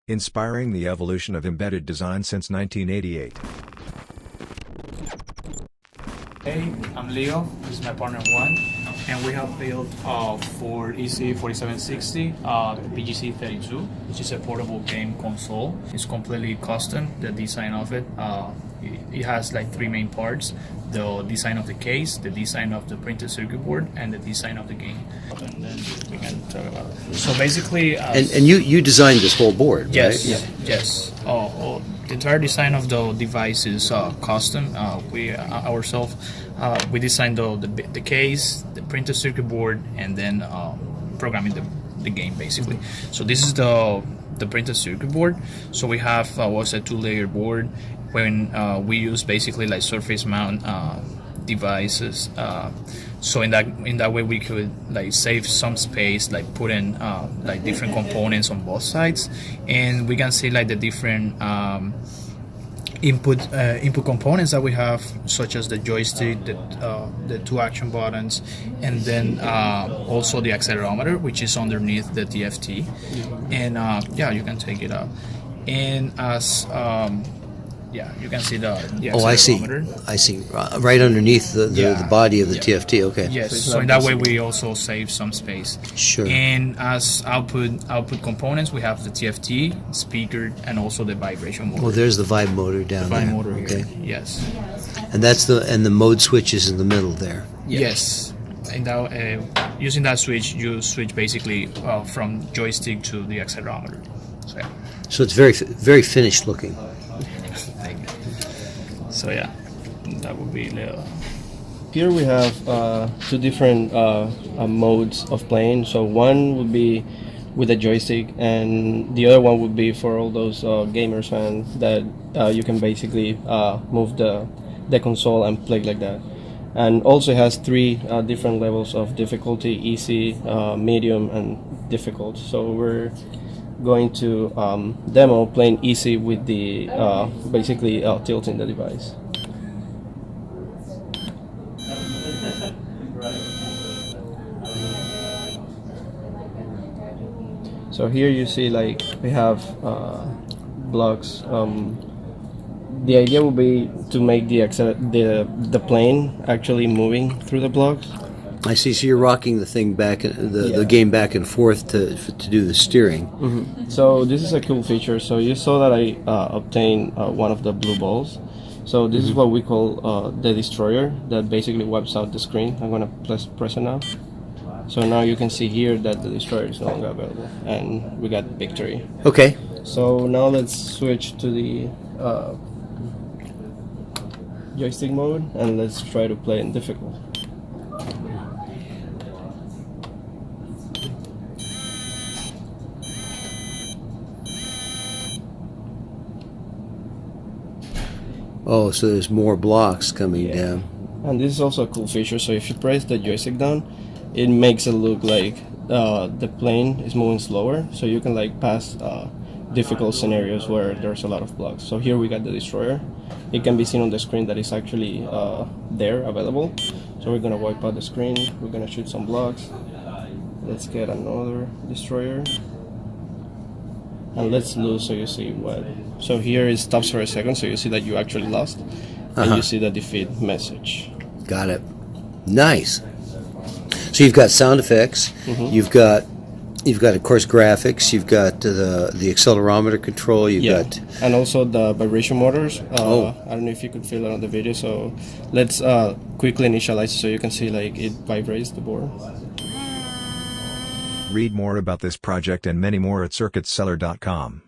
inspiring the evolution of embedded design since 1988. Hey, I'm Leo, this is my partner Juan, and we have built for ECE4760 PGC32, which is a portable game console. It's completely custom, the design of it. It has like three main parts: the design of the case, the design of the printed circuit board, and the design of the game. And then we can talk about it. So basically... and you designed this whole board, yes, right? Yes. The entire design of the device is custom. We ourselves we designed the case, the printed circuit board, and then programming the game basically. So this is the printed circuit board. So we have was a two-layer board when we use basically like surface mount devices. So in that way we could like save some space, like put in like different components on both sides, and we can see like the different input components that we have, such as the joystick, the two action buttons, and then also the accelerometer, which is underneath the TFT. And yeah, you can take it out, and as yeah, you can see the accelerometer. I see. Right underneath the body of the TFT. Okay. Yes. So in that way, we also save some space. Sure. And as output components, we have the TFT, speaker, and also the vibration motor. Well, there's the vibe motor down there. Vibe motor okay. Here. Yes. And that's the mode switch is in the middle there. Yes. And that, using that switch, you switch basically from joystick to the accelerometer. So, yeah. So it's very finished looking. So yeah, that would be the... Here we have two different modes of playing. So one would be with a joystick, and the other one would be for all those gamers fans that you can basically move the console and play like that. And also it has three different levels of difficulty: easy, medium, and difficult. So we're going to demo playing easy with the basically tilting the device. So here you see like we have blocks. The idea would be to make the plane actually moving through the blocks. I see. So you're rocking the thing back, the game back and forth to do the steering. Mm-hmm. So this is a cool feature. So you saw that I obtained one of the blue balls. So this is what we call the destroyer, that basically wipes out the screen. I'm gonna press it now. So now you can see here that the destroyer is no longer available, and we got victory. Okay. So now let's switch to the joystick mode, and let's try to play in difficult. Oh, so there's more blocks coming down. And this is also a cool feature. So if you press the joystick down, it makes it look like the plane is moving slower. So you can like pass difficult scenarios where there's a lot of blocks. So here we got the destroyer. It can be seen on the screen that it's actually there available. So we're gonna wipe out the screen. We're gonna shoot some blocks. Let's get another destroyer. And let's lose, so you see what. So here it stops for a second, so you see that you actually lost, and you see the defeat message. Got it. Nice. So you've got sound effects. You've got of course graphics. You've got the accelerometer control. You've got and also the vibration motors. I don't know if you could feel it on the video. So let's quickly initialize it so you can see like it vibrates the board. Read more about this project and many more at circuitcellar.com.